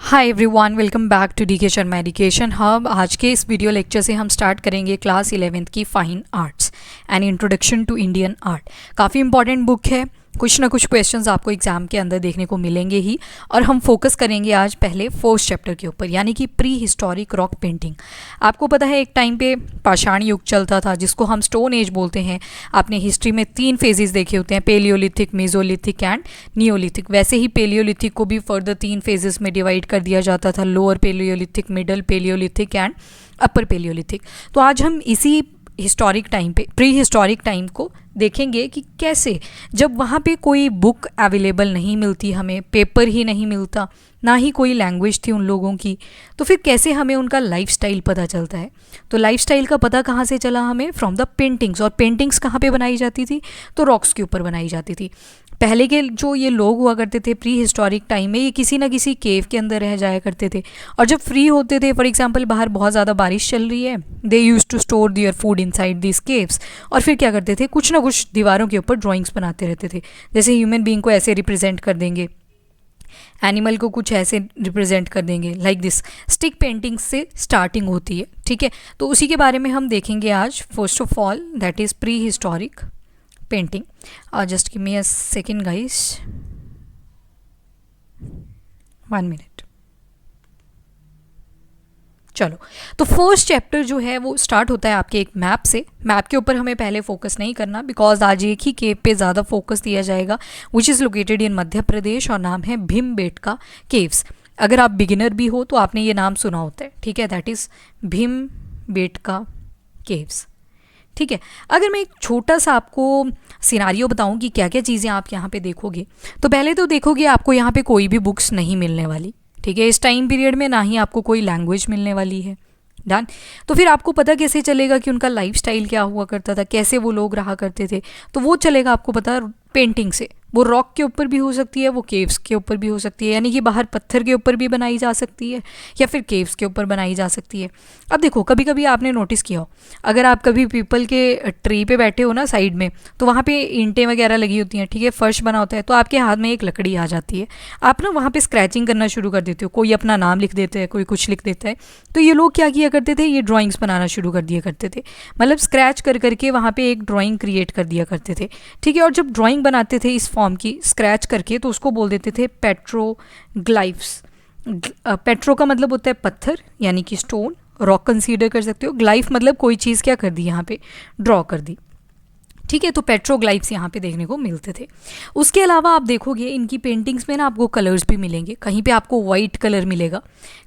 Hi everyone, welcome back to D K Sharma education hub. आज के इस वीडियो लेक्चर से हम स्टार्ट करेंगे क्लास 11th की fine arts and introduction to Indian art. काफ़ी इंपॉर्टेंट बुक है, कुछ ना कुछ क्वेश्चंस आपको एग्जाम के अंदर देखने को मिलेंगे ही। और हम फोकस करेंगे आज पहले फर्स्ट चैप्टर के ऊपर, यानी कि प्री हिस्टोरिक रॉक पेंटिंग। आपको पता है एक टाइम पे पाषाण युग चलता था जिसको हम स्टोन एज बोलते हैं। आपने हिस्ट्री में 3 फेजेस देखे होते हैं, पेलियोलिथिक, मेसोलिथिक एंड नियोलिथिक। वैसे ही पेलियोलिथिक को भी फर्दर 3 फेजेस में डिवाइड कर दिया जाता था, lower palaeolithic, middle palaeolithic and upper palaeolithic. तो आज हम इसी हिस्टोरिक टाइम पे, प्री हिस्टोरिक टाइम को देखेंगे कि कैसे, जब वहाँ पे कोई बुक अवेलेबल नहीं मिलती, हमें पेपर ही नहीं मिलता, ना ही कोई लैंग्वेज थी उन लोगों की, तो फिर कैसे हमें उनका लाइफस्टाइल पता चलता है। तो लाइफस्टाइल का पता कहाँ से चला हमें? From the paintings. और पेंटिंग्स कहाँ पे बनाई जाती थी? तो रॉक्स के ऊपर बनाई जाती थी। पहले के जो ये लोग हुआ करते थे प्री हिस्टोरिक टाइम में, ये किसी ना किसी केव के अंदर रह जाया करते थे। और जब फ्री होते थे, फॉर एग्जांपल बाहर बहुत ज़्यादा बारिश चल रही है, they use to store their food inside this caves. और फिर क्या करते थे, कुछ ना कुछ दीवारों के ऊपर ड्राइंग्स बनाते रहते थे। जैसे ह्यूमन बीइंग को ऐसे रिप्रेजेंट कर देंगे, एनिमल को कुछ ऐसे रिप्रेजेंट कर देंगे, लाइक दिस। स्टिक पेंटिंग से स्टार्टिंग होती है, ठीक है। तो उसी के बारे में हम देखेंगे आज। First of all that is pre historic painting. Just give me a second guys, 1 minute। चलो, तो फर्स्ट चैप्टर जो है वो स्टार्ट होता है आपके एक मैप से। मैप के ऊपर हमें पहले फोकस नहीं करना, बिकॉज आज एक ही केव पे ज़्यादा फोकस दिया जाएगा, विच इज़ लोकेटेड इन मध्य प्रदेश, और नाम है भीमबेटका केव्स। अगर आप बिगिनर भी हो तो आपने ये नाम सुना होता है, ठीक है। दैट इज़ भीमबेटका केव्स, ठीक है। अगर मैं एक छोटा सा आपको सिनारियो बताऊं कि क्या क्या चीज़ें आप यहाँ पे देखोगे, तो पहले तो देखोगे आपको यहाँ पे कोई भी बुक्स नहीं मिलने वाली, ठीक है। इस टाइम पीरियड में ना ही आपको कोई लैंग्वेज मिलने वाली है। डन। तो फिर आपको पता कैसे चलेगा कि उनका लाइफस्टाइल क्या हुआ करता था, कैसे वो लोग रहा करते थे? तो वो चलेगा आपको पता पेंटिंग से। वो रॉक के ऊपर भी हो सकती है, वो केव्स के ऊपर भी हो सकती है, यानी कि बाहर पत्थर के ऊपर भी बनाई जा सकती है या फिर केव्स के ऊपर बनाई जा सकती है। अब देखो, कभी कभी आपने नोटिस किया हो, अगर आप कभी पीपल के ट्री पे बैठे हो ना साइड में, तो वहाँ पे ईंटें वगैरह लगी होती हैं, ठीक है, फर्श बना होता है, तो आपके हाथ में एक लकड़ी आ जाती है। आप ना वहाँ पे स्क्रैचिंग करना शुरू कर देते हो, कोई अपना नाम लिख देता है, कोई कुछ लिख देता है। तो ये लोग क्या किया करते थे, ये ड्राइंग्स बनाना शुरू कर दिया करते थे, मतलब स्क्रैच कर करके वहाँ पे एक ड्राइंग क्रिएट कर दिया करते थे, ठीक है। और जब ड्राइंग बनाते थे इस फॉर्म की स्क्रैच करके, तो उसको बोल देते थे पेट्रोग्लाइफ्स। पेट्रो का मतलब होता है पत्थर, यानी कि स्टोन, रॉक कंसीडर कर सकते हो। ग्लाइफ मतलब कोई चीज़ क्या कर दी, यहाँ पे ड्रॉ कर दी, ठीक है। तो पेट्रोग्लाइफ्स यहाँ पे देखने को मिलते थे। उसके अलावा आप देखोगे इनकी पेंटिंग्स में ना आपको कलर्स भी मिलेंगे। कहीं पे आपको वाइट कलर मिलेगा,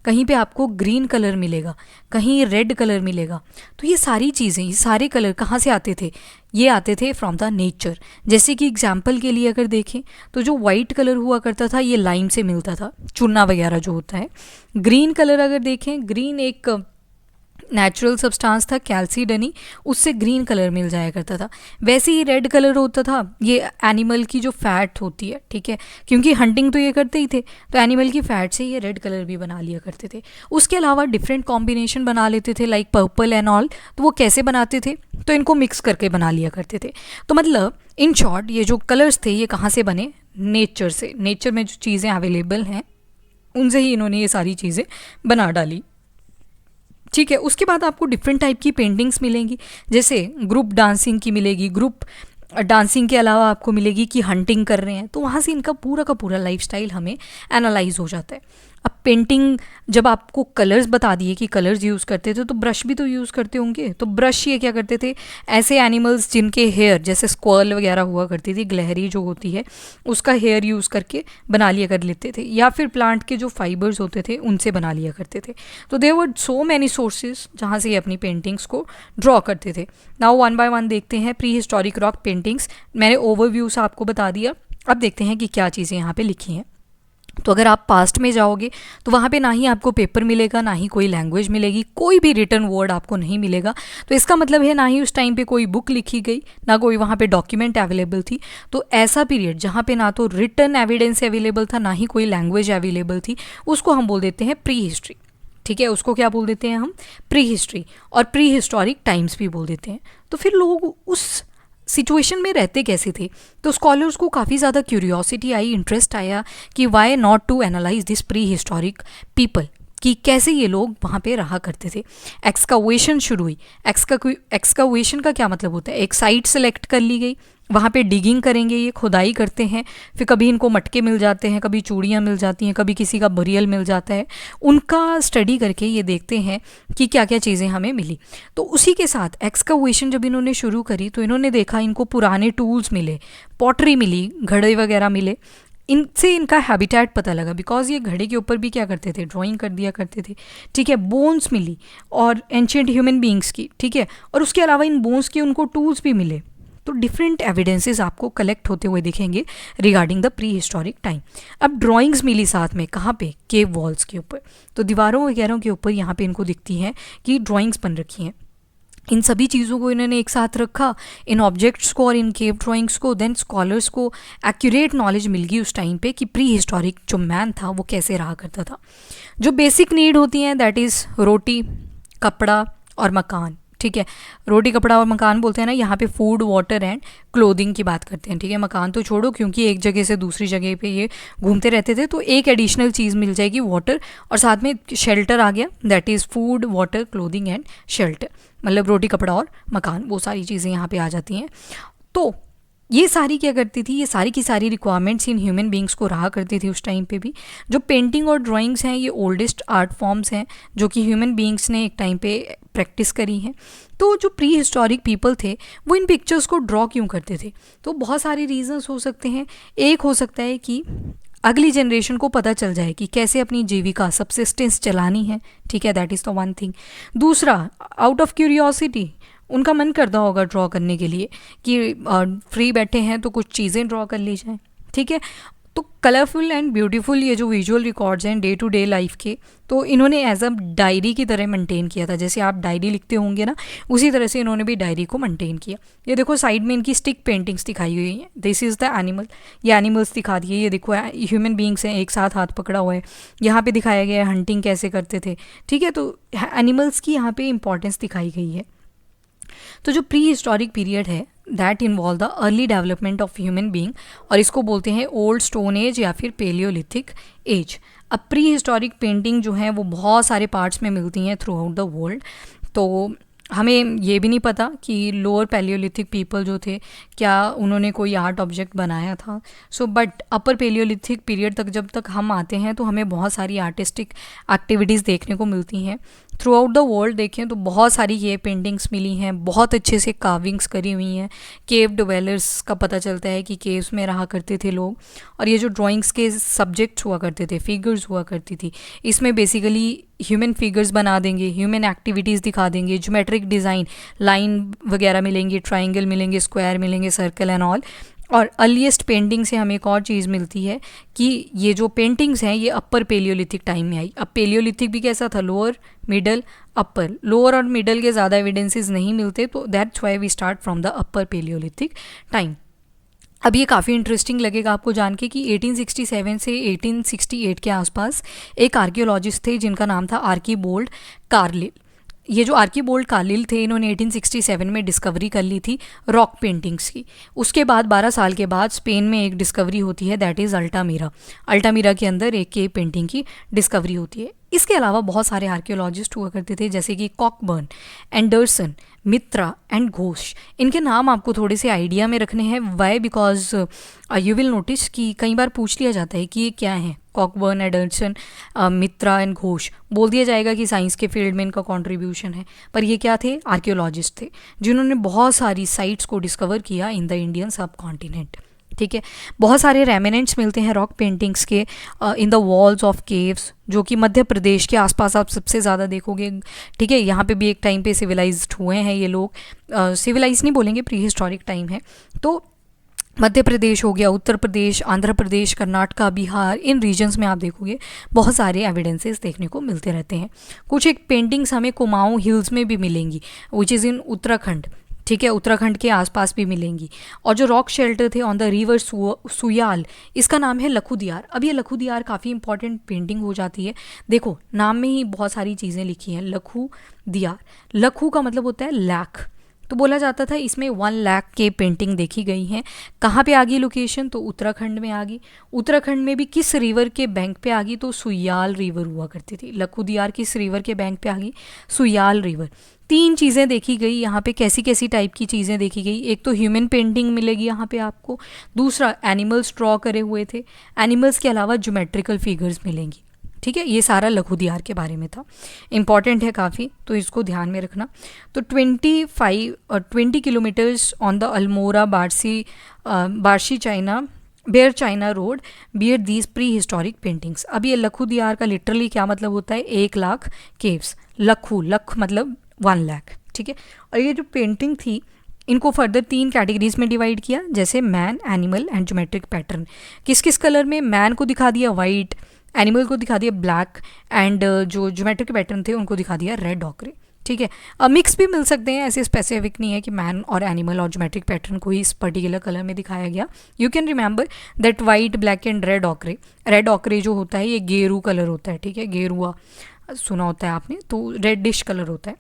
कहीं पे आपको ग्रीन कलर मिलेगा, कहीं रेड कलर मिलेगा। तो ये सारी चीज़ें, ये सारे कलर कहाँ से आते थे? ये आते थे फ्रॉम द नेचर। जैसे कि एग्जाम्पल के लिए अगर देखें, तो जो वाइट कलर हुआ करता था ये लाइम से मिलता था, चूना वगैरह जो होता है। ग्रीन कलर अगर देखें, ग्रीन एक नेचुरल सब्सटेंस था, कैल्सीडनी, उससे ग्रीन कलर मिल जाया करता था। वैसे ही रेड कलर होता था, ये एनिमल की जो फैट होती है, ठीक है, क्योंकि हंटिंग तो ये करते ही थे, तो एनिमल की फैट से ये रेड कलर भी बना लिया करते थे। उसके अलावा डिफरेंट कॉम्बिनेशन बना लेते थे, लाइक पर्पल एंड ऑल। तो वो कैसे बनाते थे? तो इनको मिक्स करके बना लिया करते थे। तो मतलब इन शॉर्ट ये जो कलर्स थे ये कहाँ से बने? नेचर से। नेचर में जो चीज़ें अवेलेबल हैं उनसे ही इन्होंने ये सारी चीज़ें बना डाली, ठीक है। उसके बाद आपको डिफरेंट टाइप की पेंटिंग्स मिलेंगी, जैसे ग्रुप डांसिंग की मिलेगी। ग्रुप डांसिंग के अलावा आपको मिलेगी कि हंटिंग कर रहे हैं, तो वहाँ से इनका पूरा का पूरा लाइफस्टाइल हमें एनालाइज हो जाता है। अब पेंटिंग जब आपको कलर्स बता दिए कि कलर्स यूज़ करते थे, तो ब्रश भी तो यूज़ करते होंगे। तो ब्रश ये क्या करते थे, ऐसे एनिमल्स जिनके हेयर, जैसे स्क्वर्ल वगैरह हुआ करती थी, गिलहरी जो होती है उसका हेयर यूज़ करके बना लिया कर लेते थे, या फिर प्लांट के जो फाइबर्स होते थे उनसे बना लिया करते थे। तो there were so many sources जहाँ से ये अपनी पेंटिंग्स को ड्रॉ करते थे। नाउ वन बाय वन देखते हैं प्री हिस्टोरिक रॉक पेंटिंग्स। मैंने ओवरव्यू से आपको बता दिया, अब देखते हैं कि क्या चीज़ें यहाँ पे लिखी हैं। तो अगर आप पास्ट में जाओगे तो वहाँ पे ना ही आपको पेपर मिलेगा, ना ही कोई लैंग्वेज मिलेगी, कोई भी रिटन वर्ड आपको नहीं मिलेगा। तो इसका मतलब है ना ही उस टाइम पे कोई बुक लिखी गई, ना कोई वहाँ पे डॉक्यूमेंट अवेलेबल थी। तो ऐसा पीरियड जहाँ पे ना तो रिटन एविडेंस अवेलेबल था, ना ही कोई लैंग्वेज अवेलेबल थी, उसको हम बोल देते हैं प्री हिस्ट्री, ठीक है। उसको क्या बोल देते हैं हम? प्री हिस्ट्री, और प्री हिस्टोरिक टाइम्स भी बोल देते हैं। तो फिर लोग उस सिचुएशन में रहते कैसे थे। तो स्कॉलर्स को काफ़ी ज़्यादा क्यूरियोसिटी आई, इंटरेस्ट आया कि why not to analyse this prehistoric people, कि कैसे ये लोग वहाँ पे रहा करते थे। एक्सकावेशन शुरू हुई। एक्सकावेशन का क्या मतलब होता है, एक साइट सेलेक्ट कर ली गई, वहाँ पे डिगिंग करेंगे, ये खुदाई करते हैं, फिर कभी इनको मटके मिल जाते हैं, कभी चूड़ियाँ मिल जाती हैं, कभी किसी का बरियल मिल जाता है, उनका स्टडी करके ये देखते हैं कि क्या क्या चीज़ें हमें मिली। तो उसी के साथ एक्सकावेशन जब इन्होंने शुरू करी तो इन्होंने देखा इनको पुराने टूल्स मिले, पॉटरी मिली, घड़े वगैरह मिले, इनसे इनका हैबिटेट पता लगा, बिकॉज ये घड़े के ऊपर भी क्या करते थे, ड्राइंग कर दिया करते थे, ठीक है। बोन्स मिली और एंशियंट ह्यूमन बींग्स की, ठीक है, और उसके अलावा इन बोन्स के उनको टूल्स भी मिले। तो डिफरेंट एविडेंसेस आपको कलेक्ट होते हुए दिखेंगे regarding the pre historic time. अब ड्राइंग्स मिली साथ में, कहाँ पे, केव वॉल्स के ऊपर, तो दीवारों वगैरह के ऊपर यहाँ पे इनको दिखती हैं कि ड्राइंग्स बन रखी हैं। इन सभी चीज़ों को इन्होंने एक साथ रखा, इन ऑब्जेक्ट्स को और इन केव ड्राइंग्स को, देन स्कॉलर्स को एक्यूरेट नॉलेज मिल गई उस टाइम पे कि प्री हिस्टोरिक जो मैन था वो कैसे रहा करता था। जो बेसिक नीड होती हैं दैट इज़ रोटी, कपड़ा और मकान, ठीक है। रोटी, कपड़ा और मकान बोलते हैं ना, यहाँ पे फूड, वाटर एंड क्लोथिंग की बात करते हैं, ठीक है। मकान तो छोड़ो क्योंकि एक जगह से दूसरी जगह पे ये घूमते रहते थे, तो एक एडिशनल चीज़ मिल जाएगी, वाटर, और साथ में शेल्टर आ गया, that is food, water, clothing and shelter, मतलब रोटी, कपड़ा और मकान, वो सारी चीज़ें यहाँ पे आ जाती हैं। तो ये सारी क्या करती थी, ये सारी की सारी रिक्वायरमेंट्स इन ह्यूमन बींग्स को रहा करती थी उस टाइम पे भी। जो पेंटिंग और ड्राइंग्स हैं ये ओल्डेस्ट आर्ट फॉर्म्स हैं जो कि ह्यूमन बींग्स ने एक टाइम पे प्रैक्टिस करी हैं। तो जो प्री हिस्टोरिक पीपल थे वो इन पिक्चर्स को ड्रॉ क्यों करते थे, तो बहुत सारे रीजंस हो सकते हैं। एक हो सकता है कि अगली जनरेशन को पता चल जाए कि कैसे अपनी जीविका, सब्सिस्टेंस चलानी है, ठीक है, that is the one thing. दूसरा, आउट ऑफ क्यूरियोसिटी, उनका मन करता होगा ड्रॉ करने के लिए कि फ्री बैठे हैं तो कुछ चीज़ें ड्रॉ कर ली जाएँ, ठीक है। तो कलरफुल एंड ब्यूटीफुल ये जो विजुअल रिकॉर्ड्स हैं डे टू डे लाइफ के, तो इन्होंने एज अ डायरी की तरह मेंटेन किया था। जैसे आप डायरी लिखते होंगे ना, उसी तरह से इन्होंने भी डायरी को मेंटेन किया। ये देखो साइड में इनकी स्टिक पेंटिंग्स दिखाई हुई हैं, दिस इज़ द एनिमल, ये एनिमल्स दिखा दिए। ये देखो ह्यूमन बींग्स हैं, एक साथ हाथ पकड़ा हुआ है। यहाँ पे दिखाया गया है हंटिंग कैसे करते थे, ठीक है। तो एनिमल्स की यहाँ पे इंपॉर्टेंस दिखाई गई है। तो जो प्री हिस्टोरिक पीरियड है that involve the early development of human being, और इसको बोलते हैं ओल्ड स्टोन एज या फिर पेलियोलिथिक एज। अब प्री हिस्टोरिक पेंटिंग जो है वो बहुत सारे पार्ट्स में मिलती हैं थ्रू आउट द वर्ल्ड। तो हमें ये भी नहीं पता कि लोअर पेलियोलिथिक पीपल जो थे क्या उन्होंने कोई आर्ट ऑब्जेक्ट बनाया था। So but upper palaeolithic period तक जब तक हम आते हैं तो हमें बहुत सारी आर्टिस्टिक एक्टिविटीज़ देखने को मिलती हैं थ्रू आउट द वर्ल्ड। देखें तो बहुत सारी ये पेंटिंग्स मिली हैं, बहुत अच्छे से कार्विंग्स करी हुई हैं। केव डिवेलर्स का पता चलता है कि केव्स में रहा करते थे लोग, और ये जो ड्राइंग्स के सब्जेक्ट्स हुआ करते थे, फिगर्स हुआ करती थी, इसमें बेसिकली ह्यूमन फिगर्स बना देंगे, ह्यूमन एक्टिविटीज़ दिखा देंगे, ज्योमेट्रिक डिज़ाइन, लाइन वगैरह मिलेंगी, ट्राइंगल मिलेंगे, स्क्वायर मिलेंगे, सर्कल एंड ऑल। और अर्लीस्ट पेंटिंग से हमें एक और चीज़ मिलती है कि ये जो पेंटिंग्स हैं ये अपर पेलियोलिथिक टाइम में आई। अब पेलियोलिथिक भी कैसा था, लोअर, मिडल, अपर। लोअर और मिडल के ज़्यादा एविडेंसेस नहीं मिलते, तो that's why we start from the upper palaeolithic time. अब ये काफ़ी इंटरेस्टिंग लगेगा आपको जान के कि 1867 से 1868 के आसपास एक आर्कियोलॉजिस्ट थे जिनका नाम था आर्कीबोल्ड कार्लिल। ये जो आर्कीबोल्ड कार्लिल थे इन्होंने 1867 में डिस्कवरी कर ली थी रॉक पेंटिंग्स की। उसके बाद 12 साल के बाद स्पेन में एक डिस्कवरी होती है दैट इज़ अल्टामीरा। अल्टामीरा के अंदर एक केव पेंटिंग की डिस्कवरी होती है। इसके अलावा बहुत सारे आर्कियोलॉजिस्ट हुआ करते थे जैसे कि Cockburn, Anderson, Mitra and Ghosh. इनके नाम आपको थोड़े से आइडिया में रखने हैं। Why? Because you will notice कि कई बार पूछ लिया जाता है कि ये क्या है, Cockburn, Anderson, Mitra and Ghosh. बोल दिया जाएगा कि साइंस के फील्ड में इनका कंट्रीब्यूशन है, पर ये क्या थे, आर्कियोलॉजिस्ट थे जिन्होंने बहुत सारी साइट्स को डिस्कवर किया इन द इंडियन सब कॉन्टिनेंट। ठीक है, बहुत सारे रेमिनेंट्स मिलते हैं रॉक पेंटिंग्स के in the walls of caves, जो कि मध्य प्रदेश के आसपास आप सबसे ज़्यादा देखोगे। ठीक है, यहाँ पे भी एक टाइम पे सिविलाइज्ड हुए हैं ये लोग। सिविलाइज नहीं बोलेंगे, प्री हिस्टोरिक टाइम है। तो मध्य प्रदेश हो गया, उत्तर प्रदेश, आंध्र प्रदेश, कर्नाटका, बिहार, इन रीजन्स में आप देखोगे बहुत सारे एविडेंसेस देखने को मिलते रहते हैं। कुछ एक पेंटिंग्स हमें कुमाऊं हिल्स में भी मिलेंगी विच इज़ इन उत्तराखंड। ठीक है, उत्तराखंड के आसपास भी मिलेंगी। और जो रॉक शेल्टर थे ऑन द रिवर सुयाल, इसका नाम है लखू दियार। अब ये लखू दियार काफ़ी इंपॉर्टेंट पेंटिंग हो जाती है। देखो नाम में ही बहुत सारी चीज़ें लिखी हैं, लखू दियार। लखू का मतलब होता है लैक, तो बोला जाता था इसमें 1 लाख के पेंटिंग देखी गई हैं। कहाँ पे आ गई लोकेशन, तो उत्तराखंड में आ गई। उत्तराखंड में भी किस रिवर के बैंक पे आ गई, तो सुयाल रिवर हुआ करती थी। लखुदियार किस रिवर के बैंक पे आ गई, सुयाल रिवर। 3 चीज़ें देखी गई यहाँ पे। कैसी कैसी टाइप की चीज़ें देखी गई, एक तो ह्यूमन पेंटिंग मिलेगी यहाँ पे आपको, दूसरा एनिमल्स ड्रॉ करे हुए थे, एनिमल्स के अलावा ज्योमेट्रिकल फिगर्स मिलेंगी। ठीक है, ये सारा लखुदियार के बारे में था। इंपॉर्टेंट है काफ़ी, तो इसको ध्यान में रखना। तो 20 किलोमीटर्स ऑन द अल्मोड़ा बार्शी चाइना बेयर चाइना road bear these prehistoric paintings. अब ये लखुदियार का लिटरली क्या मतलब होता है, 1 लाख केव्स। लख मतलब 1 लाख। ठीक है, और ये जो पेंटिंग थी इनको फर्दर 3 कैटेगरीज में डिवाइड किया, जैसे man, animal and geometric pattern. किस किस कलर में, मैन को दिखा दिया वाइट, एनिमल को दिखा दिया ब्लैक, एंड जो ज्योमेट्रिक पैटर्न थे उनको दिखा दिया रेड ऑकरे। ठीक है, मिक्स भी मिल सकते हैं, ऐसे स्पेसिफिक नहीं है कि मैन और एनिमल और ज्योमेट्रिक पैटर्न को ही इस पर्टिकुलर कलर में दिखाया गया। You can remember that white, black and red ochre. Red ochre जो होता है ये गेरू कलर होता है। ठीक है, गेरुआ सुना होता है आपने, तो रेडिश कलर होता है।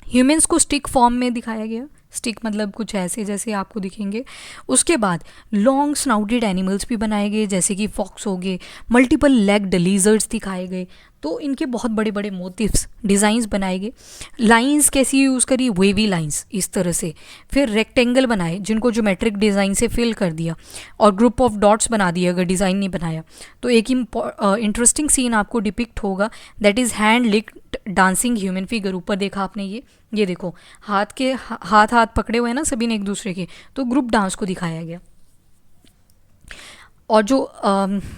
ह्यूमंस को स्टिक फॉर्म में दिखाया गया, स्टिक मतलब कुछ ऐसे जैसे आपको दिखेंगे। उसके बाद लॉन्ग स्नाउटेड एनिमल्स भी बनाए गए, जैसे कि फॉक्स हो गए, मल्टीपल लेग्ड लिजर्ड्स दिखाए गए। तो इनके बहुत बड़े बड़े मोटिव्स, डिज़ाइंस बनाए गए। लाइंस कैसी यूज़ करी, वेवी लाइंस इस तरह से। फिर रेक्टेंगल बनाए जिनको ज्योमेट्रिक डिज़ाइन से फिल कर दिया, और ग्रुप ऑफ डॉट्स बना दिए अगर डिज़ाइन नहीं बनाया। तो एक इंटरेस्टिंग सीन आपको डिपिक्ट होगा, that is hand licked dancing human figure. ऊपर देखा आपने ये देखो, हाथ पकड़े हुए हैं ना सभी ने एक दूसरे के, तो ग्रुप डांस को दिखाया गया। और जो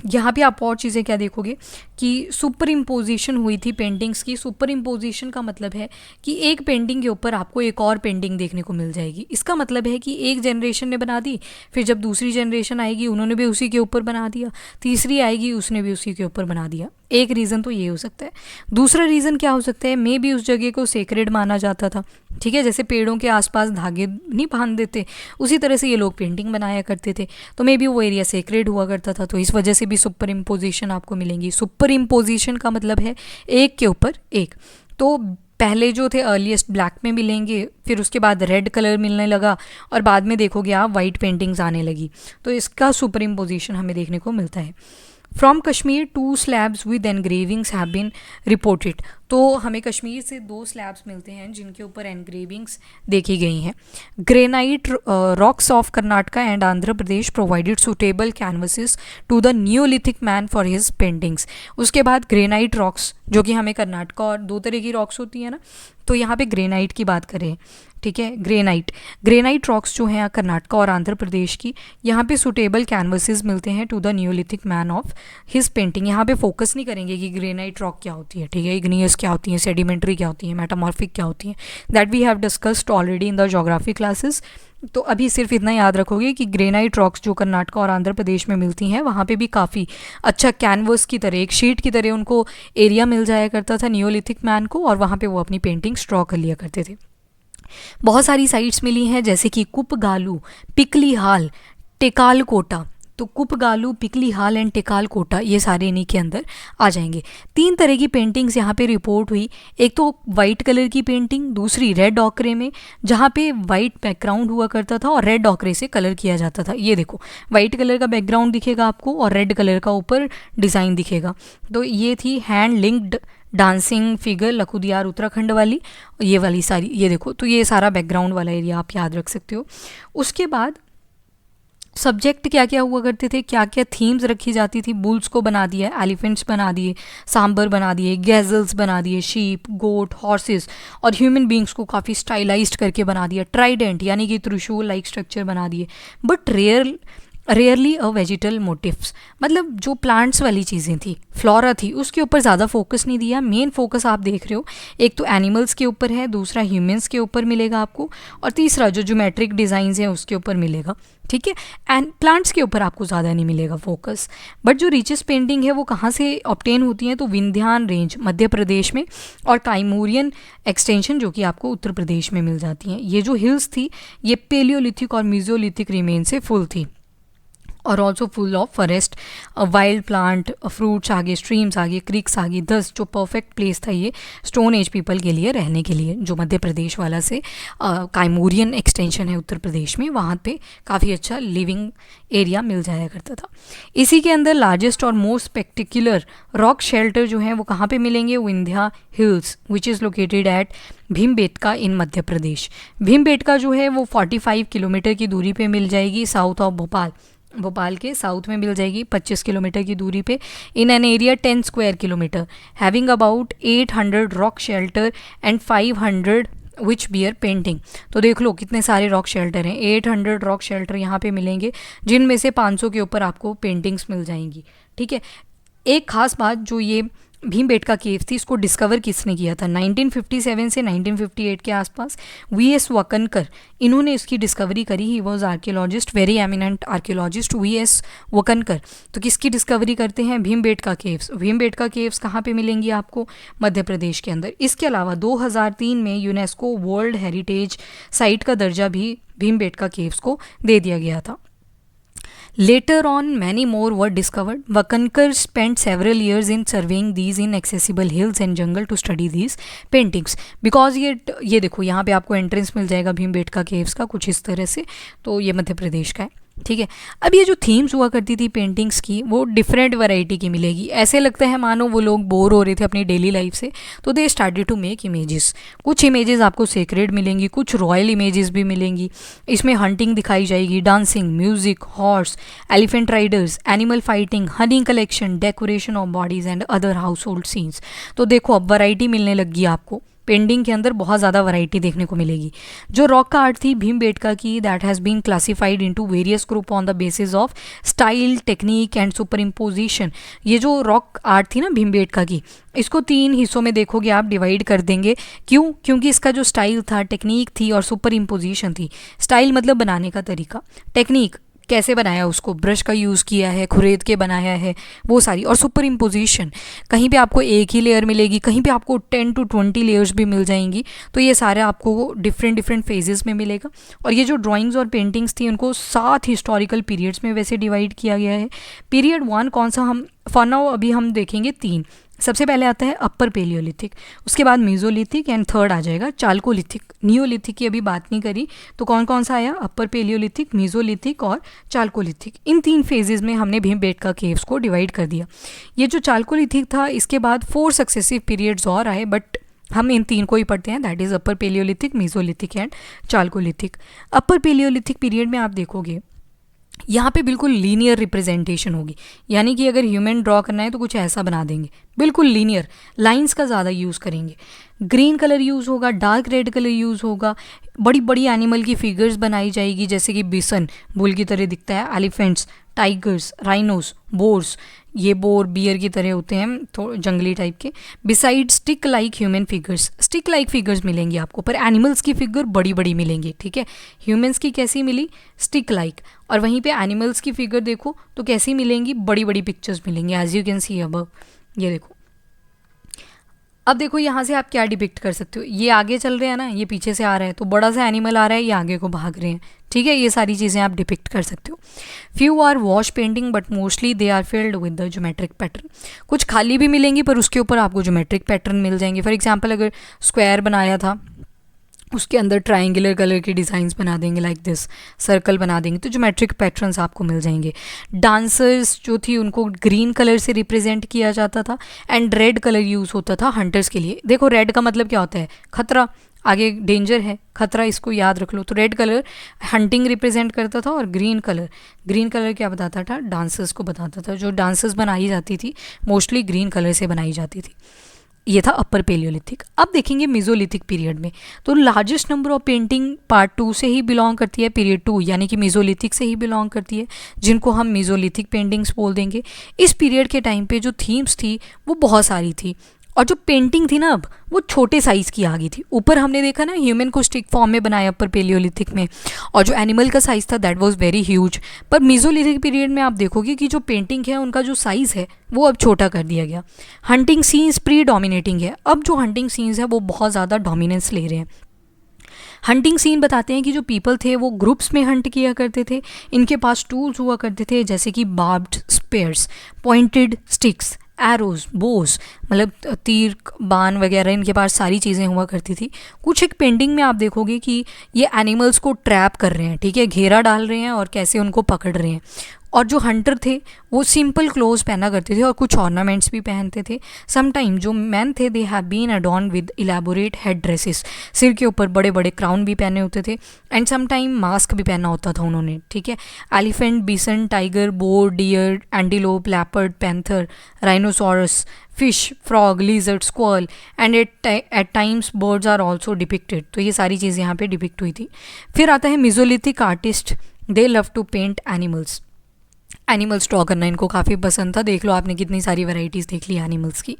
यहाँ पे आप और चीज़ें क्या देखोगे कि सुपर इम्पोजिशन हुई थी पेंटिंग्स की। सुपर इम्पोजिशन का मतलब है कि एक पेंटिंग के ऊपर आपको एक और पेंटिंग देखने को मिल जाएगी। इसका मतलब है कि एक जनरेशन ने बना दी, फिर जब दूसरी जनरेशन आएगी उन्होंने भी उसी के ऊपर बना दिया, तीसरी आएगी उसने भी उसी के ऊपर बना दिया। एक रीज़न तो ये हो सकता है। दूसरा रीज़न क्या हो सकता है, मे भी उस जगह को सेक्रेड माना जाता था। ठीक है, जैसे पेड़ों के आसपास धागे नहीं बांध देते, उसी तरह से ये लोग पेंटिंग बनाया करते थे, तो मे बी वो एरिया सेक्रेड हुआ करता था, तो इस वजह से भी सुपर इम्पोजिशन आपको मिलेंगी। सुपर इम्पोजिशन का मतलब है एक के ऊपर एक। तो पहले जो थे अर्लीस्ट ब्लैक में मिलेंगे, फिर उसके बाद रेड कलर मिलने लगा, और बाद में देखोगे आप वाइट पेंटिंग्स आने लगी, तो इसका सुपर इम्पोजिशन हमें देखने को मिलता है। From Kashmir 2 slabs with engravings have been reported। तो हमें कश्मीर से 2 स्लैब्स मिलते हैं जिनके ऊपर एनग्रेविंग्स देखी गई हैं। Granite rocks of Karnataka and Andhra Pradesh provided suitable canvases to the neolithic man for his paintings. उसके बाद ग्रेनाइट रॉक्स, जो कि हमें कर्नाटका, और 2 तरह की रॉक्स होती हैं ना, तो यहाँ पे ग्रेनाइट की बात करें। ठीक है, ग्रेनाइट रॉक्स जो हैं कर्नाटका और आंध्र प्रदेश की, यहाँ पे सुटेबल कैनवसेस मिलते हैं to the neolithic man of his painting. यहाँ पे फोकस नहीं करेंगे कि ग्रेनाइट रॉक क्या होती है, ठीक है, इग्नियस क्या होती हैं, सेडिमेंट्री क्या होती हैं, मेटामॉर्फिक क्या होती हैं, that we have discussed already in the geography classes. तो अभी सिर्फ इतना याद रखोगे कि ग्रेनाइट रॉक्स जो कर्नाटका और आंध्र प्रदेश में मिलती हैं, वहाँ पे भी काफ़ी अच्छा कैनवस की तरह, एक शीट की तरह उनको एरिया मिल जाया करता था न्यूलिथिक मैन को, और वहाँ पे वो अपनी पेंटिंग्स ड्रॉ कर लिया करते थे। बहुत सारी साइट्स मिली हैं, जैसे कि कुपगालू, पिकलीहाल, टेकालकोटा। तो कुपगालू, पिकलीहाल एंड टेकालकोटा ये सारे इन्हीं के अंदर आ जाएंगे। 3 तरह की पेंटिंग्स यहाँ पे रिपोर्ट हुई। एक तो वाइट कलर की पेंटिंग, दूसरी रेड ऑकरे में, जहाँ पे वाइट बैकग्राउंड हुआ करता था और रेड ऑकरे से कलर किया जाता था। ये देखो, वाइट कलर का बैकग्राउंड दिखेगा आपको और रेड कलर का ऊपर डिज़ाइन दिखेगा। तो ये थी hand linked dancing figure Lakhudiyar Uttarakhand वाली, ये वाली सारी, ये देखो, तो ये सारा बैकग्राउंड वाला एरिया आप याद रख सकते हो। उसके बाद सब्जेक्ट क्या क्या हुआ करते थे, क्या क्या थीम्स रखी जाती थी। बुल्स को बना दिया, एलिफेंट्स बना दिए, सांबर बना दिए, गैजल्स बना दिए, शीप, गोट, हॉर्सेस, और ह्यूमन बींग्स को काफ़ी स्टाइलाइज्ड करके बना दिया। ट्राइडेंट यानी कि त्रिशूल लाइक स्ट्रक्चर बना दिए, but rarely a vegetal motifs, मतलब जो प्लांट्स वाली चीज़ें थी, फ्लोरा थी, उसके ऊपर ज़्यादा फोकस नहीं दिया। मेन फोकस आप देख रहे हो, एक तो एनिमल्स के ऊपर है, दूसरा ह्यूमंस के ऊपर मिलेगा आपको, और तीसरा जो ज्योमेट्रिक डिज़ाइंस हैं उसके ऊपर मिलेगा। ठीक है, एंड प्लांट्स के ऊपर आपको ज़्यादा नहीं मिलेगा फोकस। बट जो रिचेस्ट पेंटिंग है वो कहाँ से ऑब्टेन होती हैं, तो विंध्यान रेंज मध्य प्रदेश में, और टाइमूरियन एक्सटेंशन जो कि आपको उत्तर प्रदेश में मिल जाती हैं। ये जो हिल्स थी ये पेलियोलिथिक और मीजोलिथिक रिमेन से फुल थी। और also full of forest, wild plant, fruits आगे, स्ट्रीम्स आगे, क्रिक्स आगे, दस जो परफेक्ट प्लेस था ये स्टोन एज पीपल के लिए रहने के लिए, जो मध्य प्रदेश वाला से काइमोरियन एक्सटेंशन है उत्तर प्रदेश में, वहाँ पे काफ़ी अच्छा लिविंग एरिया मिल जाया करता था। इसी के अंदर लार्जेस्ट और मोस्ट स्पेक्टिकुलर रॉक शेल्टर जो हैं वो कहाँ पे मिलेंगे, Vindhya hills which is located at Bhimbetka in Madhya Pradesh. Bhimbetka जो है वो 45 किलोमीटर की दूरी पे मिल जाएगी साउथ ऑफ भोपाल, भोपाल के साउथ में मिल जाएगी 25 किलोमीटर की दूरी पे, in an area 10 square kilometre, having about 800 rock shelter and 500 which bear painting. तो देख लो कितने सारे रॉक शेल्टर हैं, 800 रॉक शेल्टर यहाँ पे मिलेंगे, जिनमें से 500 के ऊपर आपको पेंटिंग्स मिल जाएंगी। ठीक है, एक खास बात जो ये भीमबेटका केव थी, इसको डिस्कवर किसने किया था, 1957 से 1958 के आसपास वीएस वकनकर, इन्होंने इसकी डिस्कवरी करी। He was archaeologist, very eminent archaeologist V S Wakankar. तो किसकी डिस्कवरी करते हैं, भीमबेटका केव्स। भीमबेटका केव्स कहाँ पे मिलेंगी आपको, मध्य प्रदेश के अंदर। इसके अलावा 2003 में यूनेस्को वर्ल्ड हेरिटेज साइट का दर्जा भी भीमबेटका केव्स को दे दिया गया था। Later on, many more were discovered. Wakankar spent several years in surveying these inaccessible hills and jungle to study these paintings. Because ये देखो यहाँ पे आपको एंट्रेंस मिल जाएगा भीमबेटका केव्स का कुछ इस तरह से, तो ये मध्य प्रदेश का है। ठीक है, अब ये जो थीम्स हुआ करती थी पेंटिंग्स की, वो डिफरेंट वैरायटी की मिलेगी। ऐसे लगता है मानो वो लोग बोर हो रहे थे अपनी डेली लाइफ से, तो they started to make images. कुछ इमेजेस आपको सेक्रेड मिलेंगी, कुछ रॉयल इमेजेस भी मिलेंगी। इसमें हंटिंग दिखाई जाएगी, dancing, music, horse, elephant Riders, animal fighting, Honey collection, decoration of bodies and other house hold scenes. तो देखो अब वैरायटी मिलने लगी आपको, पेंटिंग के अंदर बहुत ज़्यादा वैरायटी देखने को मिलेगी। जो रॉक का आर्ट थी भीमबेटका की, that has been classified into various group on the basis of style, technique and superimposition. ये जो रॉक आर्ट थी ना भीमबेटका की, इसको 3 हिस्सों में देखोगे आप डिवाइड कर देंगे। क्यों? क्योंकि इसका जो स्टाइल था, टेक्निक थी और सुपर इम्पोजिशन थी। स्टाइल मतलब बनाने का तरीका, टेक्निक कैसे बनाया, उसको ब्रश का यूज़ किया है, खुरेद के बनाया है, वो सारी, और सुपर इम्पोजिशन, कहीं पे आपको एक ही लेयर मिलेगी, कहीं पे आपको 10 to 20 लेयर्स भी मिल जाएंगी। तो ये सारे आपको डिफरेंट फेजेस में मिलेगा। और ये जो ड्राइंग्स और पेंटिंग्स थी उनको 7 हिस्टोरिकल पीरियड्स में वैसे डिवाइड किया गया है। पीरियड 1 कौन सा, हम फॉर नाउ अभी हम देखेंगे 3। सबसे पहले आता है अपर पेलियोलिथिक, उसके बाद मीजोलिथिक एंड थर्ड आ जाएगा चाल्कोलिथिक। नियोलिथिक की अभी बात नहीं करी, तो कौन कौन सा आया, अपर पेलियोलिथिक, मीजोलिथिक और चाल्कोलिथिक। इन 3 फेजेस में हमने भीमबेटका केव्स को डिवाइड कर दिया। ये जो चाल्कोलिथिक था, इसके बाद 4 सक्सेसिव पीरियड्स और आए, बट हम इन 3 को ही पढ़ते हैं, that is upper palaeolithic, mesolithic and chalcolithic. Upper palaeolithic period में आप देखोगे यहाँ पे बिल्कुल लीनियर रिप्रेजेंटेशन होगी, यानी कि अगर ह्यूमन ड्रॉ करना है तो कुछ ऐसा बना देंगे, बिल्कुल लीनियर, लाइंस का ज़्यादा यूज़ करेंगे। ग्रीन कलर यूज़ होगा, डार्क रेड कलर यूज़ होगा, बड़ी बड़ी एनिमल की फिगर्स बनाई जाएगी, जैसे कि बिसन बुल की तरह दिखता है, एलिफेंट्स, टाइगर्स, राइनोस, बोर्स, ये बोर बियर की तरह होते हैं थोड़े जंगली टाइप के। Beside stick like human figures, stick like figures मिलेंगी आपको, पर एनिमल्स की फिगर बड़ी बड़ी मिलेंगी। ठीक है, ह्यूमंस की कैसी मिली, स्टिक लाइक, और वहीं पे एनिमल्स की फिगर देखो तो कैसी मिलेंगी, बड़ी बड़ी पिक्चर्स मिलेंगी, as you can see above. ये देखो, अब देखो यहाँ से आप क्या डिपिक्ट कर सकते हो, ये आगे चल रहे हैं ना, ये पीछे से आ रहा है, तो बड़ा सा एनिमल आ रहा है, ये आगे को भाग रहे हैं। ठीक है, ये सारी चीज़ें आप डिपिक्ट कर सकते हो। Few are wash painting but mostly they are filled with the geometric pattern. कुछ खाली भी मिलेंगी पर उसके ऊपर आपको ज्योमेट्रिक पैटर्न मिल जाएंगे। फॉर एग्जाम्पल अगर स्क्वायर बनाया था, उसके अंदर ट्राइंगुलर कलर की डिज़ाइंस बना देंगे, लाइक दिस सर्कल बना देंगे, तो ज्योमेट्रिक पैटर्न्स आपको मिल जाएंगे। डांसर्स जो थी उनको ग्रीन कलर से रिप्रेजेंट किया जाता था एंड रेड कलर यूज़ होता था हंटर्स के लिए। देखो रेड का मतलब क्या होता है, खतरा, आगे डेंजर है, खतरा, इसको याद रख लो। तो रेड कलर हंटिंग रिप्रेजेंट करता था और ग्रीन कलर क्या बताता था, डांसर्स को बताता था। जो डांसर्स बनाई जाती थी मोस्टली ग्रीन कलर से बनाई जाती थी। ये था अपर पेलियोलिथिक। अब देखेंगे मेसोलिथिक पीरियड में, तो largest number of painting part 2 से ही बिलोंग करती है, पीरियड 2 यानी कि मेसोलिथिक से ही बिलोंग करती है, जिनको हम मेसोलिथिक पेंटिंग्स बोल देंगे। इस पीरियड के टाइम पे जो थीम्स थी वो बहुत सारी थी, और जो पेंटिंग थी ना अब वो छोटे साइज़ की आ गई थी। ऊपर हमने देखा ना ह्यूमन को स्टिक फॉर्म में बनाया अपर पेलियोलिथिक में, और जो एनिमल का साइज़ था दैट वाज वेरी ह्यूज। पर मेसोलिथिक पीरियड में आप देखोगे कि जो पेंटिंग है उनका जो साइज़ है वो अब छोटा कर दिया गया। हंटिंग सीन्स प्री डोमिनेटिंग है, अब जो हंटिंग सीन्स है वो बहुत ज़्यादा डोमिनेंस ले रहे हैं। हंटिंग सीन बताते हैं कि जो पीपल थे वो ग्रुप्स में हंट किया करते थे। इनके पास टूल्स हुआ करते थे जैसे कि barbed spears, pointed sticks, arrows, bows, मतलब तीर बाण वगैरह, इनके पास सारी चीज़ें हुआ करती थी। कुछ एक पेंटिंग में आप देखोगे कि ये एनिमल्स को ट्रैप कर रहे हैं, ठीक है, घेरा डाल रहे हैं और कैसे उनको पकड़ रहे हैं। और जो हंटर थे वो सिंपल क्लोथ्स पहना करते थे और कुछ ऑर्नामेंट्स भी पहनते थे। समटाइम जो मैन थे they have been adorn with elaborate headdresses, सिर के ऊपर बड़े बड़े क्राउन भी पहने होते थे, एंड समटाइम मास्क भी पहना होता था उन्होंने, ठीक है। Elephant, bison, tiger, boar, deer, antelope, leopard, panther, rhinoceros, fish, frog, lizard, squirrel and at times birds are also depicted. तो ये सारी चीज़ें यहाँ पे डिपिक्ट हुई थी। फिर आता है mesolithic artist, they love to paint animals. Animals draw करना इनको काफ़ी पसंद था। देख लो आपने कितनी सारी वैरायटीज़ देख ली एनिमल्स की।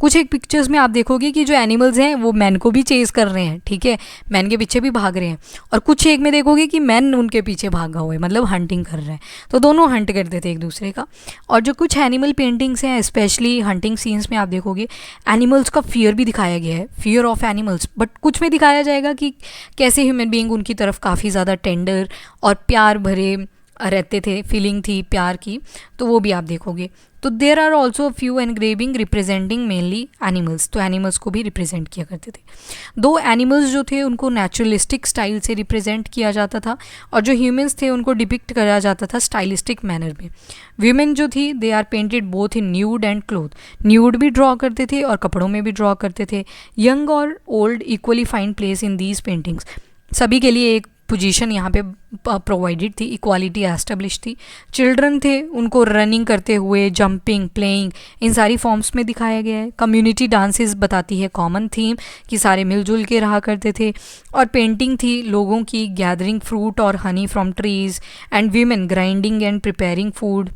कुछ एक पिक्चर्स में आप देखोगे कि जो एनिमल्स हैं वो मैन को भी चेस कर रहे हैं, ठीक है, मैन के पीछे भी भाग रहे हैं। और कुछ एक में देखोगे कि मैन उनके पीछे भागा हुआ है, मतलब हंटिंग कर रहे हैं। तो दोनों हंट करते थे एक दूसरे का। और जो कुछ एनिमल पेंटिंग्स हैं स्पेशली हंटिंग सीन्स में आप देखोगे एनिमल्स का फियर भी दिखाया गया है, फियर ऑफ एनिमल्स। बट कुछ में दिखाया जाएगा कि कैसे ह्यूमन बीइंग उनकी तरफ काफ़ी ज़्यादा टेंडर और प्यार भरे रहते थे, फीलिंग थी प्यार की, तो वो भी आप देखोगे। तो there are also few engraving representing mainly animals, तो एनिमल्स को भी रिप्रेजेंट किया करते थे। दो एनिमल्स जो थे उनको नेचुरलिस्टिक स्टाइल से रिप्रेजेंट किया जाता था और जो ह्यूमंस थे उनको डिपिक्ट करा जाता था स्टाइलिस्टिक मैनर में। वीमेन जो थी they are painted both in nude and cloth, nude भी ड्रॉ करते थे और कपड़ों में भी ड्रॉ करते थे। यंग और old equally find place in these paintings, सभी के लिए एक पोजीशन यहाँ पे प्रोवाइडेड थी, इक्वालिटी एस्टेब्लिश थी। चिल्ड्रन थे उनको रनिंग करते हुए, जंपिंग, प्लेइंग, इन सारी फॉर्म्स में दिखाया गया है। कम्युनिटी डांसेस बताती है कॉमन थीम कि सारे मिलजुल के रहा करते थे। और पेंटिंग थी लोगों की गैदरिंग फ्रूट और honey from trees and women grinding and preparing food.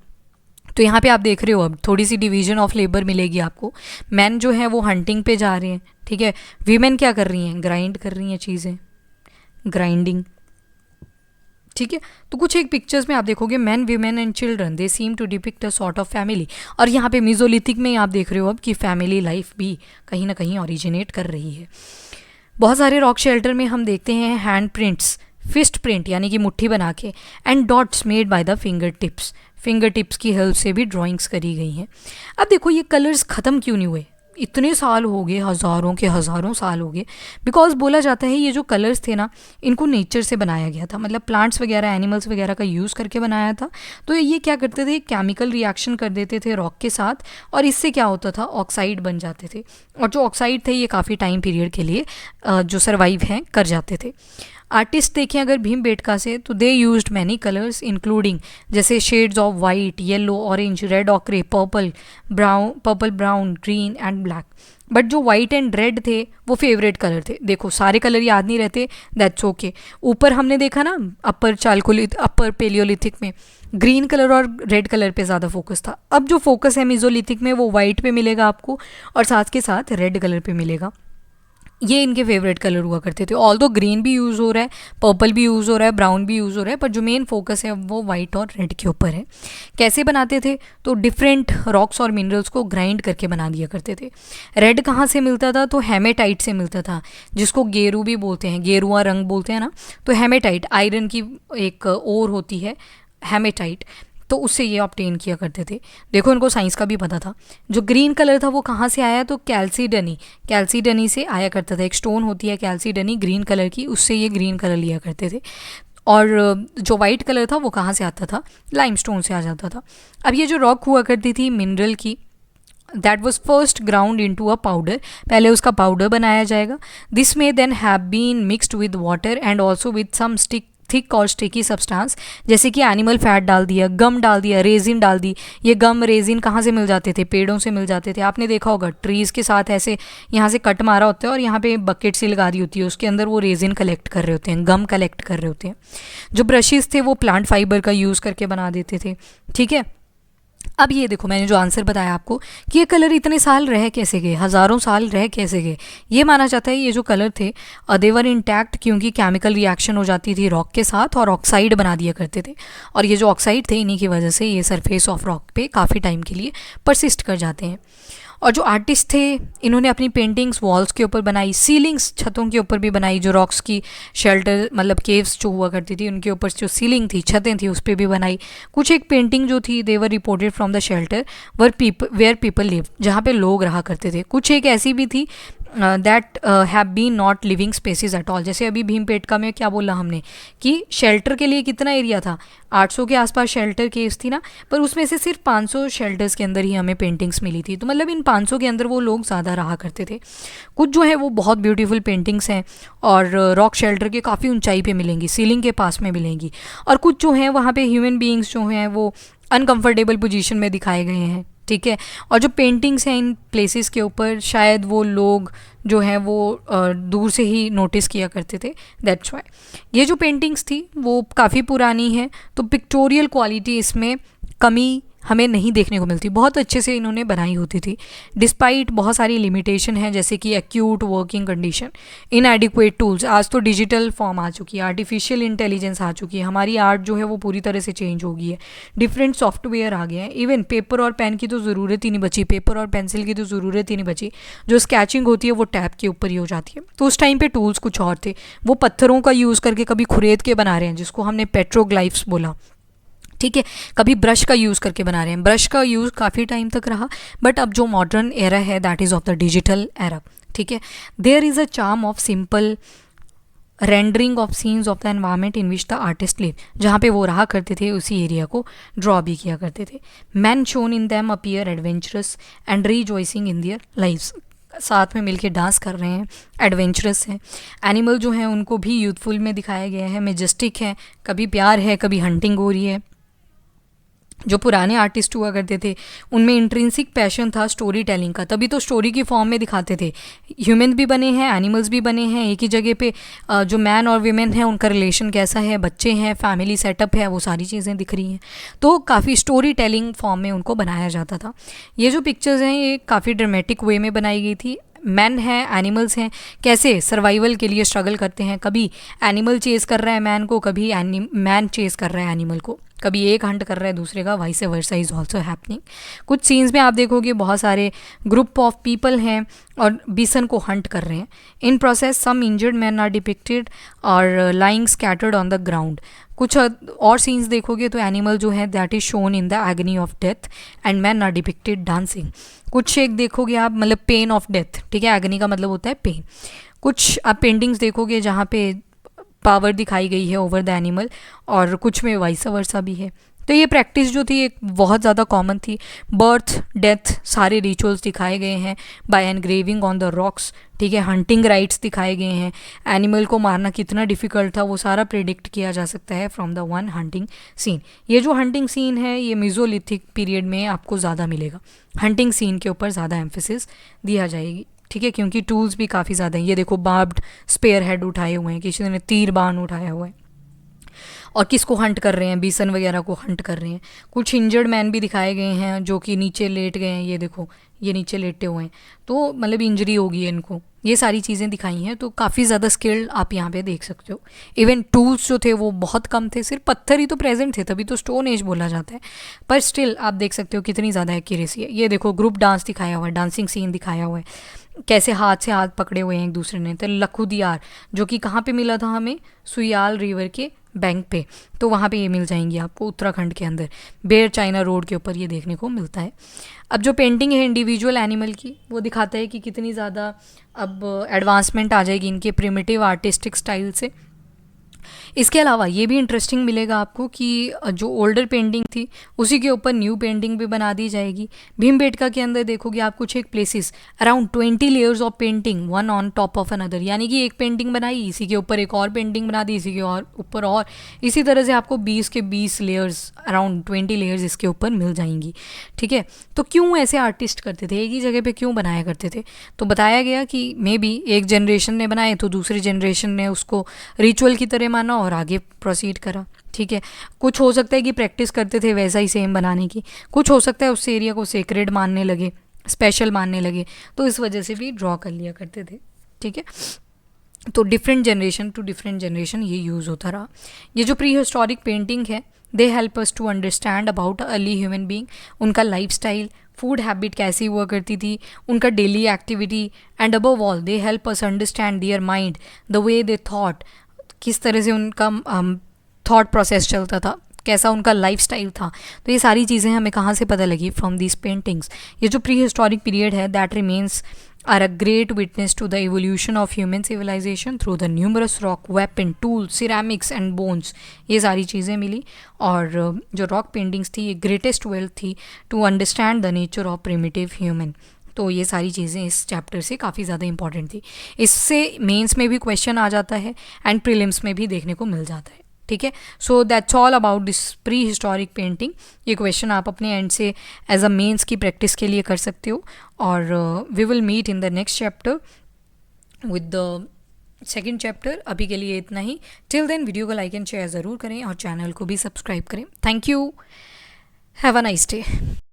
तो यहाँ पे आप देख रहे हो अब थोड़ी सी डिवीजन ऑफ लेबर मिलेगी आपको। मैन जो है वो हंटिंग पे जा रहे हैं, ठीक है, वीमेन क्या कर रही हैं, ग्राइंड कर रही हैं चीज़ें, ग्राइंडिंग, ठीक है। तो कुछ एक पिक्चर्स में आप देखोगे man, women and children they seem to depict a sort of family. और यहाँ पे मेसोलिथिक में आप देख रहे हो अब कि फैमिली लाइफ भी कहीं ना कहीं ओरिजिनेट कर रही है। बहुत सारे रॉक शेल्टर में हम देखते हैं हैंड प्रिंट्स, फिस्ट प्रिंट यानी कि मुट्ठी बना के, and dots made by the finger tips की हेल्प से भी ड्राइंग्स करी गई हैं। अब देखो ये कलर्स ख़त्म क्यों नहीं हुए, इतने साल हो गए, हज़ारों के हज़ारों साल हो गए। बिकॉज बोला जाता है ये जो कलर्स थे ना इनको नेचर से बनाया गया था, मतलब प्लांट्स वगैरह, एनिमल्स वगैरह का यूज़ करके बनाया था। तो ये क्या करते थे, केमिकल रिएक्शन कर देते थे रॉक के साथ और इससे क्या होता था, ऑक्साइड बन जाते थे। और जो ऑक्साइड थे ये काफ़ी टाइम पीरियड के लिए जो सर्वाइव हैं कर जाते थे। आर्टिस्ट देखें अगर भीमबेटका से तो they used many colours including जैसे shades of white, yellow, orange, red ochre, purple brown, green and black. But जो वाइट एंड रेड थे वो फेवरेट कलर थे। देखो सारे कलर याद नहीं रहते, दैट्स ओके। ऊपर हमने देखा ना अपर पेलियोलिथिक में ग्रीन कलर और रेड कलर पे ज़्यादा फोकस था। अब जो फोकस है मेसोलिथिक में वो वाइट पे मिलेगा आपको और साथ के साथ रेड कलर पे मिलेगा। ये इनके फेवरेट कलर हुआ करते थे। ऑल दो ग्रीन भी यूज़ हो रहा है, पर्पल भी यूज़ हो रहा है, ब्राउन भी यूज़ हो रहा है, पर जो मेन फोकस है वो वाइट और रेड के ऊपर है। कैसे बनाते थे, तो डिफरेंट रॉक्स और मिनरल्स को ग्राइंड करके बना दिया करते थे। रेड कहाँ से मिलता था, तो हेमेटाइट से मिलता था, जिसको गेरू भी बोलते हैं, गेरुआ रंग बोलते हैं ना। तो हेमेटाइट आयरन की एक ओर होती है हेमेटाइट, तो उससे ये ऑब्टेन किया करते थे। देखो इनको साइंस का भी पता था। जो ग्रीन कलर था वो कहाँ से आया, तो कैल्सीडनी से आया करता था। एक स्टोन होती है कैल्सीडनी ग्रीन कलर की, उससे ये ग्रीन कलर लिया करते थे। और जो वाइट कलर था वो कहाँ से आता था, लाइमस्टोन से आ जाता था। अब ये जो रॉक हुआ करती थी मिनरल की, that was first ground into a powder, पहले उसका पाउडर बनाया जाएगा। दिस में then have been mixed with water and also with some thick or sticky substance, जैसे कि एनिमल फैट डाल दिया, गम डाल दिया, रेजिन डाल दी। ये गम रेजिन कहाँ से मिल जाते थे, पेड़ों से मिल जाते थे। आपने देखा होगा ट्रीज़ के साथ ऐसे यहाँ से कट मारा होता है और यहाँ पे बकेट सी लगा दी होती है, उसके अंदर वो रेजिन कलेक्ट कर रहे होते हैं, गम कलेक्ट कर रहे होते हैं। जो ब्रशेज़ थे वो प्लांट फाइबर का यूज़ करके बना देते थे, ठीक है। अब ये देखो मैंने जो आंसर बताया आपको कि ये कलर इतने साल रह कैसे गए, हज़ारों साल रह कैसे गए। ये माना जाता है ये जो कलर थे देवर इंटैक्ट, क्योंकि केमिकल रिएक्शन हो जाती थी रॉक के साथ और ऑक्साइड बना दिया करते थे। और ये जो ऑक्साइड थे इन्हीं की वजह से ये सरफेस ऑफ रॉक पे काफ़ी टाइम के लिए परसिस्ट कर जाते हैं। और जो आर्टिस्ट थे इन्होंने अपनी पेंटिंग्स वॉल्स के ऊपर बनाई, सीलिंग्स छतों के ऊपर भी बनाई, जो रॉक्स की शेल्टर मतलब केव्स जो हुआ करती थी उनके ऊपर जो सीलिंग थी, छतें थी, उस पर भी बनाई। कुछ एक पेंटिंग जो थी they were reported from the shelter where people live, जहाँ पे लोग रहा करते थे। कुछ एक ऐसी भी थी that have been not living species at all. जैसे अभी भीमपेटका में क्या बोला हमने कि शेल्टर के लिए कितना एरिया था, 800 के आसपास शेल्टर केव्स थी ना, पर उसमें से सिर्फ 500 शेल्टर्स के अंदर ही हमें पेंटिंग्स मिली थी। तो मतलब इन 500 के अंदर वो लोग ज़्यादा रहा करते थे। कुछ जो है वो बहुत ब्यूटीफुल पेंटिंग्स हैं और रॉक शेल्टर के काफ़ी ऊंचाई पे मिलेंगी, सीलिंग के पास में मिलेंगी। और कुछ जो हैं वहाँ पे ह्यूमन बीइंग्स जो हैं वो अनकंफर्टेबल पोजीशन में दिखाए गए हैं, ठीक है। और जो पेंटिंग्स हैं इन प्लेसेस के ऊपर शायद वो लोग जो हैं वो दूर से ही नोटिस किया करते थे, दैट्स वाई। ये जो पेंटिंग्स थी वो काफ़ी पुरानी है, तो पिक्टोरियल क्वालिटी इसमें कमी हमें नहीं देखने को मिलती, बहुत अच्छे से इन्होंने बनाई होती थी डिस्पाइट बहुत सारी लिमिटेशन है, जैसे कि एक्यूट वर्किंग कंडीशन, इनएडिक्वेट टूल्स। आज तो डिजिटल फॉर्म आ चुकी है, आर्टिफिशियल इंटेलिजेंस आ चुकी है, हमारी आर्ट जो है वो पूरी तरह से चेंज हो गई है, डिफरेंट सॉफ्टवेयर आ गए हैं, इवन पेपर और पेन की तो ज़रूरत ही नहीं बची, पेपर और पेंसिल की तो ज़रूरत ही नहीं बची, जो स्केचिंग होती है वो टैब के ऊपर ही हो जाती है। तो उस टाइम पे टूल्स कुछ और थे, वो पत्थरों का यूज़ करके कभी खुरेद के बना रहे हैं जिसको हमने पेट्रोग्लाइफ्स बोला, ठीक है, कभी ब्रश का यूज़ करके बना रहे हैं। ब्रश का यूज़ काफ़ी टाइम तक रहा, बट अब जो मॉडर्न एरा है that is of the digital era, ठीक है। There is a charm of simple rendering of scenes of the environment in which the artist live, जहाँ पे वो रहा करते थे उसी एरिया को ड्रॉ भी किया करते थे। Man shown in them appear adventurous and rejoicing in their lifes, साथ में मिलके डांस कर रहे हैं, एडवेंचरस हैं। एनिमल जो हैं उनको भी यूथफुल में दिखाया गया है, मेजेस्टिक है, कभी प्यार है कभी हंटिंग हो रही है। जो पुराने आर्टिस्ट हुआ करते थे उनमें इंट्रिंसिक पैशन था स्टोरी टेलिंग का, तभी तो स्टोरी की फॉर्म में दिखाते थे। ह्यूमन भी बने हैं, एनिमल्स भी बने हैं, एक ही जगह पे जो मैन और वीमेन हैं उनका रिलेशन कैसा है, बच्चे हैं, फैमिली सेटअप है, वो सारी चीज़ें दिख रही हैं। तो काफ़ी स्टोरी टेलिंग फॉर्म में उनको बनाया जाता था। ये जो पिक्चर्स हैं ये काफ़ी ड्रामेटिक वे में बनाई गई थी। मैन हैं, एनिमल्स हैं, कैसे सर्वाइवल के लिए स्ट्रगल करते हैं, कभी एनिमल चेज़ कर रहा है मैन को, कभी मैन चेज़ कर रहा है एनिमल को, कभी एक हंट कर रहा है दूसरे का, vice versa is also happening. कुछ सीन्स में आप देखोगे बहुत सारे ग्रुप ऑफ पीपल हैं और बिसन को हंट कर रहे हैं। In process some injured man are depicted और lying scattered on the ground. कुछ और सीन्स देखोगे तो एनिमल जो है that is shown in the agony of death and man are depicted dancing. कुछ एक देखोगे आप मतलब पेन ऑफ डेथ, ठीक है, एगनी का मतलब होता है पेन। कुछ आप पेंटिंग्स देखोगे जहाँ पे पावर दिखाई गई है ओवर द एनिमल, और कुछ में वाइस वर्सा भी है। तो ये प्रैक्टिस जो थी एक बहुत ज़्यादा कॉमन थी। बर्थ डेथ सारे रिचुअल्स दिखाए गए हैं by engraving on the rocks, ठीक है। हंटिंग राइट्स दिखाए गए हैं, एनिमल को मारना कितना डिफ़िकल्ट था वो सारा प्रेडिक्ट किया जा सकता है from the one hunting scene. ये जो हंटिंग सीन है ये मेसोलिथिक पीरियड में आपको ज़्यादा मिलेगा, हंटिंग सीन के ऊपर ज़्यादा एम्फेसिस दिया जाएगी, ठीक है, क्योंकि टूल्स भी काफ़ी ज़्यादा हैं। ये देखो बार्ब्ड स्पेयर हेड उठाए हुए हैं, किसी ने तीर बाण उठाया हुआ है, और किसको हंट कर रहे हैं, बीसन वगैरह को हंट कर रहे हैं। कुछ इंजर्ड मैन भी दिखाए गए हैं जो कि नीचे लेट गए हैं, ये देखो ये नीचे लेटे हुए हैं, तो मतलब इंजरी होगी इनको, ये सारी चीज़ें दिखाई हैं। तो काफ़ी ज़्यादा स्किल्ड आप यहाँ पे देख सकते हो। इवन टूल्स जो थे वो बहुत कम थे, सिर्फ पत्थर ही तो प्रेजेंट थे, तभी तो स्टोन एज बोला जाता है, पर स्टिल आप देख सकते हो कितनी ज़्यादा एक्यूरेसी है। ये देखो ग्रुप डांस दिखाया हुआ है, डांसिंग सीन दिखाया हुआ है, कैसे हाथ से हाथ पकड़े हुए हैं एक दूसरे ने। तो लखुदियार जो कि कहाँ पे मिला था हमें, सुयाल रिवर के बैंक पे, तो वहाँ पे ये मिल जाएंगी आपको उत्तराखंड के अंदर, बेर चाइना रोड के ऊपर ये देखने को मिलता है। अब जो पेंटिंग है इंडिविजुअल एनिमल की वो दिखाता है कि कितनी ज़्यादा अब एडवांसमेंट आ जाएगी इनके प्रिमिटिव आर्टिस्टिक स्टाइल से। इसके अलावा ये भी इंटरेस्टिंग मिलेगा आपको कि जो ओल्डर पेंटिंग थी उसी के ऊपर न्यू पेंटिंग भी बना दी जाएगी। भीमबेटका के अंदर देखोगे आप कुछ एक places around 20 layers of painting one on top of another, यानी कि एक पेंटिंग बनाई इसी के ऊपर एक और पेंटिंग बना दी, इसी के और ऊपर और, इसी तरह से आपको 20 के 20 लेयर्स अराउंड 20 लेयर्स इसके ऊपर मिल जाएंगी, ठीक है। तो क्यों ऐसे आर्टिस्ट करते थे, एक ही जगह पे क्यों बनाया करते थे, तो बताया गया कि मे बी एक जनरेशन ने बनाए तो दूसरी जनरेशन ने उसको रिचुअल की तरह माना और आगे प्रोसीड करा, ठीक है। कुछ हो सकता है कि प्रैक्टिस करते थे वैसा ही सेम बनाने की, कुछ हो सकता है उस एरिया को सेक्रेड मानने लगे, स्पेशल मानने लगे, तो इस वजह से भी ड्रॉ कर लिया करते थे, ठीक है। तो different generation to different generation ये यूज़ होता रहा। ये जो प्री हिस्टोरिक पेंटिंग है they help us to understand about early human being, उनका लाइफ स्टाइल, फूड हैबिट कैसी हुआ करती थी, उनका daily activity, and above all they help us understand their mind, the way they thought, किस तरह से उनका थॉट प्रोसेस चलता था, कैसा उनका लाइफ स्टाइल था। तो ये सारी चीज़ें हमें कहाँ से पता लगी? From these paintings. ये जो प्री हिस्टोरिक पीरियड है that remains are a great witness to the evolution of human civilisation through the numerous rock, weapon, tools, ceramics and bones, ये सारी चीज़ें मिली। और जो रॉक पेंटिंग्स थी ये ग्रेटेस्ट वेल्थ थी to understand the nature of primitive human. तो ये सारी चीज़ें इस चैप्टर से काफ़ी ज़्यादा इंपॉर्टेंट थी। इससे मेंस में भी क्वेश्चन आ जाता है एंड प्रीलिम्स में भी देखने को मिल जाता है। ठीक है, so that's all about this prehistoric painting. ये क्वेश्चन आप अपने एंड से एज अ मेंस की प्रैक्टिस के लिए कर सकते हो। और we will meet in the next chapter with the second chapter. अभी के लिए इतना ही। टिल देन वीडियो को लाइक एंड शेयर ज़रूर करें और चैनल को भी सब्सक्राइब करें। Thank you, have a nice day.